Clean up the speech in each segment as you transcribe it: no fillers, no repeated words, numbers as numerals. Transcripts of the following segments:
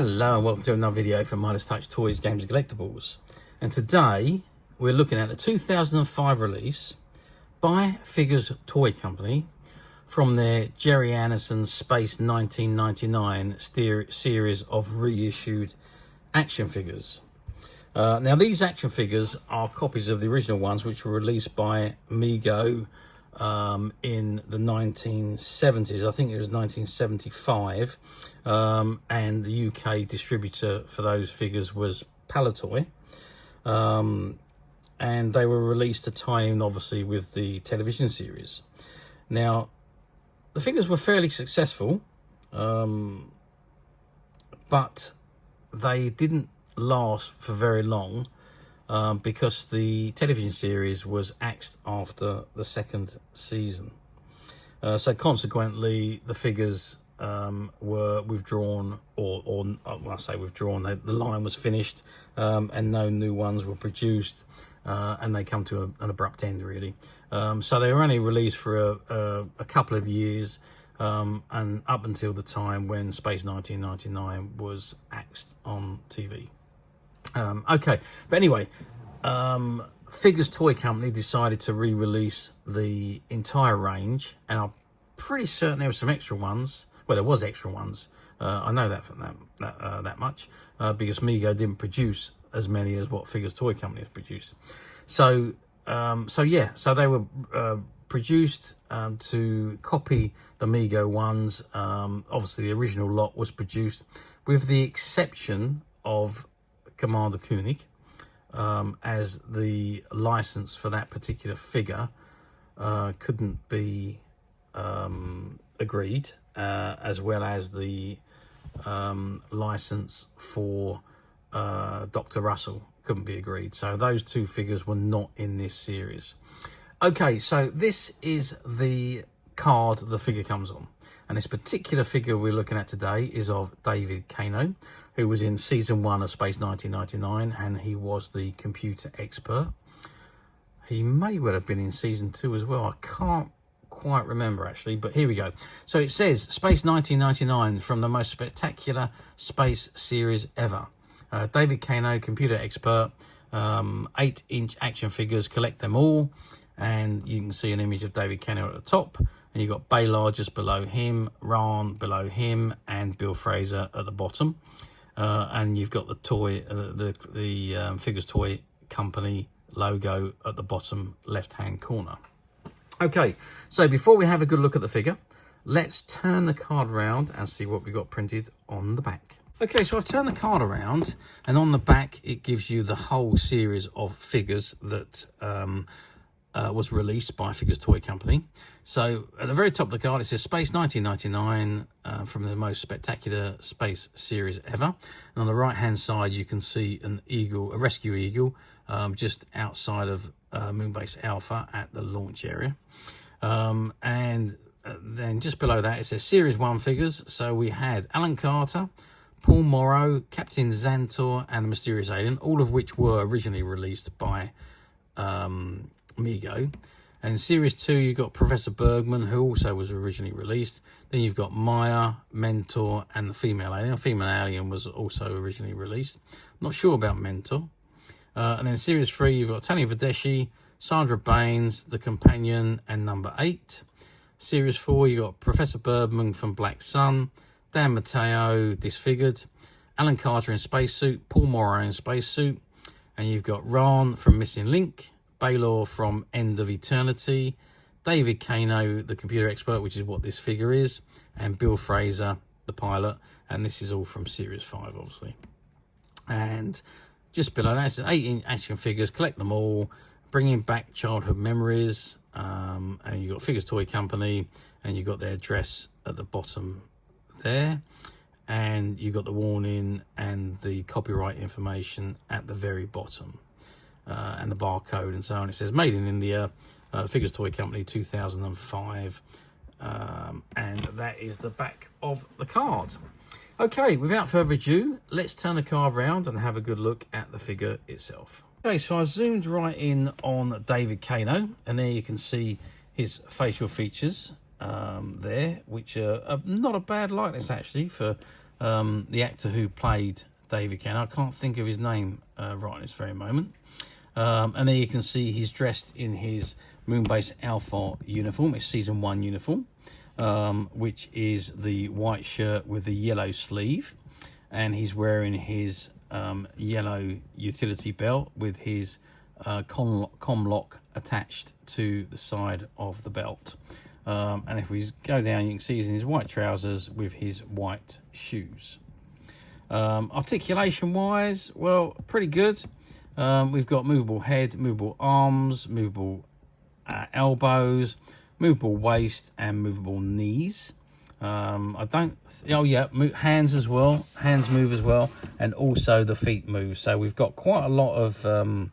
Hello and welcome to another video from Midas Touch Toys, Games and Collectibles. And today we're looking at the 2005 release by Figures Toy Company from their Gerry Andersons Space 1999 series of reissued action figures. Now these action figures are copies of the original ones which were released by Mego in the 1970s. I think it was 1975, and the UK distributor for those figures was Palitoy, and they were released to tie in obviously with the television series. Now the figures were fairly successful, but they didn't last for very long, because the television series was axed after the second season. So consequently, the figures were withdrawn, or when I say withdrawn, the line was finished, and no new ones were produced, and they come to an abrupt end, really. So they were only released for a couple of years, and up until the time when Space 1999 was axed on TV. Okay, but anyway, Figures Toy Company decided to re-release the entire range, and I'm pretty certain there were some extra ones. Well, there was extra ones. I know that from that much, because Mego didn't produce as many as what Figures Toy Company has produced. So they were produced to copy the Mego ones. Obviously, the original lot was produced, with the exception of Commander Koenig, as the license for that particular figure couldn't be agreed, as well as the license for Dr. Russell couldn't be agreed. So those two figures were not in this series. Okay, so this is the card the figure comes on. And this particular figure we're looking at today is of David Kano, who was in season 1 of Space 1999, and he was the computer expert. He may well have been in season 2 as well. I can't quite remember actually, but here we go. So it says Space 1999, from the most spectacular space series ever. David Kano, computer expert, 8-inch action figures, collect them all. And you can see an image of David Kano at the top, and you've got Baylor just below him, Ron below him, and Bill Fraser at the bottom. And you've got the toy, the Figures Toy Company logo at the bottom left-hand corner. Okay, so before we have a good look at the figure, let's turn the card around and see what we got printed on the back. Okay, so I've turned the card around, and on the back it gives you the whole series of figures that was released by Figures Toy Company. So at the very top of the card it says Space 1999, from the most spectacular space series ever. And on the right hand side you can see an eagle, a rescue eagle, just outside of Moonbase Alpha at the launch area. And then just below that it says Series 1 figures. So we had Alan Carter, Paul Morrow, Captain Xantor, and the Mysterious Alien, all of which were originally released by Mego. And Series 2 you've got Professor Bergman, who also was originally released. Then you've got Maya, Mentor, and the Female Alien. The Female Alien was also originally released. Not sure about Mentor. And then Series 3 you've got Tanya Vadeshi, Sandra Baines, The Companion, and Number 8. Series 4 you've got Professor Bergman from Black Sun, Dan Mateo disfigured, Alan Carter in spacesuit, Paul Morrow in spacesuit, and you've got Ron from Missing Link, Baylor from End of Eternity, David Kano, the computer expert, which is what this figure is, and Bill Fraser, the pilot, and this is all from Series 5, obviously. And just below that, it's 8-inch action figures, collect them all, bringing back childhood memories, and you've got Figures Toy Company, and you've got their address at the bottom there, and you've got the warning and the copyright information at the very bottom, and the barcode and so on. It says made in India, Figures Toy Company 2005, and that is the back of the card. Okay, without further ado, let's turn the card around and have a good look at the figure itself. Okay, so I've zoomed right in on David Kano, and there you can see his facial features there, which are not a bad likeness actually for the actor who played David Kano. I can't think of his name right this very moment. And there you can see he's dressed in his Moonbase Alpha uniform. It's season 1 uniform, which is the white shirt with the yellow sleeve, and he's wearing his yellow utility belt with his com lock attached to the side of the belt. And if we go down, you can see he's in his white trousers with his white shoes. Articulation wise, well, pretty good. We've got movable head, movable arms, movable elbows, movable waist, and movable knees. Hands as well. Hands move as well, and also the feet move. So we've got quite a lot of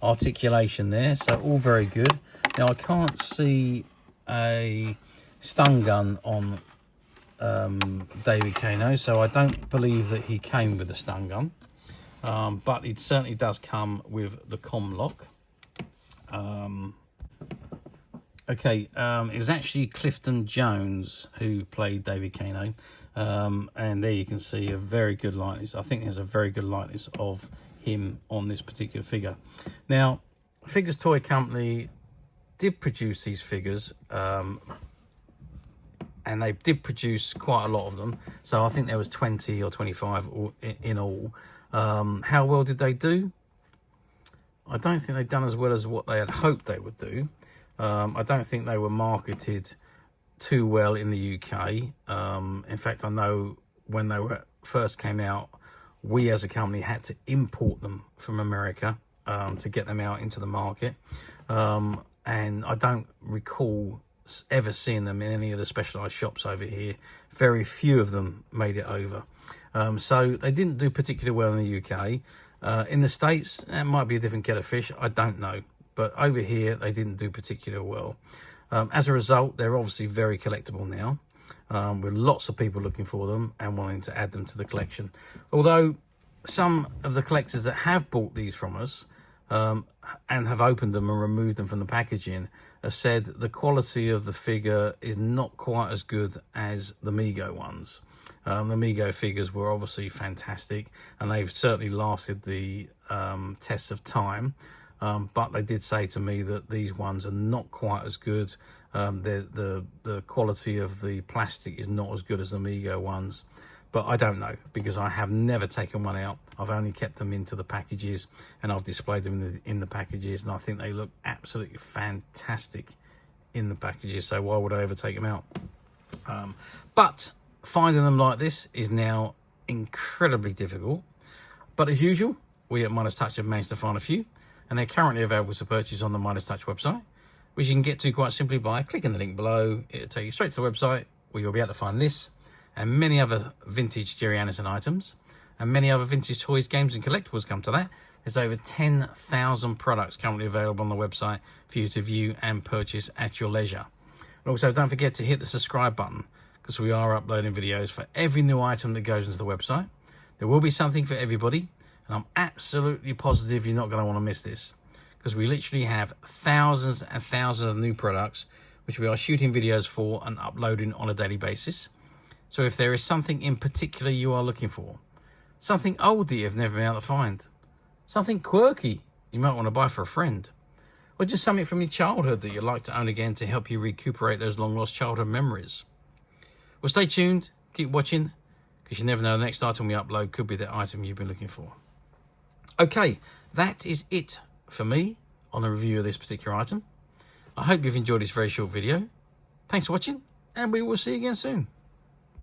articulation there. So all very good. Now I can't see a stun gun on David Kano, so I don't believe that he came with a stun gun. But it certainly does come with the com lock. It was actually Clifton Jones who played David Kano, and there you can see a very good likeness. I think there's a very good likeness of him on this particular figure. Now, Figures Toy Company did produce these figures, and they did produce quite a lot of them. So I think there was 20 or 25 in all. How well did they do? I don't think they've done as well as what they had hoped they would do. I don't think they were marketed too well in the UK. In fact, I know when they first came out, we as a company had to import them from America to get them out into the market. And I don't recall ever seeing them in any of the specialised shops over here. Very few of them made it over. So they didn't do particularly well in the UK. In the States, that might be a different kettle of fish. I don't know. But over here, they didn't do particularly well. As a result, they're obviously very collectible now, with lots of people looking for them and wanting to add them to the collection. Although some of the collectors that have bought these from us and have opened them and removed them from the packaging have said the quality of the figure is not quite as good as the Mego ones. The Mego figures were obviously fantastic, and they've certainly lasted the test of time. But they did say to me that these ones are not quite as good. The quality of the plastic is not as good as the Mego ones. But I don't know, because I have never taken one out. I've only kept them into the packages, and I've displayed them in the packages, and I think they look absolutely fantastic in the packages. So why would I ever take them out? But finding them like this is now incredibly difficult. But as usual, we at Midas Touch have managed to find a few, and they're currently available to purchase on the Midas Touch website, which you can get to quite simply by clicking the link below. It'll take you straight to the website, where you'll be able to find this and many other vintage Gerry Anderson items, and many other vintage toys, games and collectibles come to that. There's over 10,000 products currently available on the website for you to view and purchase at your leisure. And also, don't forget to hit the subscribe button, because we are uploading videos for every new item that goes into the website. There will be something for everybody, and I'm absolutely positive you're not going to want to miss this, because we literally have thousands and thousands of new products which we are shooting videos for and uploading on a daily basis. So if there is something in particular you are looking for, something old that you've never been able to find, something quirky you might want to buy for a friend, or just something from your childhood that you'd like to own again to help you recuperate those long lost childhood memories, well, stay tuned, keep watching, because you never know, the next item we upload could be the item you've been looking for. Okay, that is it for me on the review of this particular item. I hope you've enjoyed this very short video. Thanks for watching, and we will see you again soon.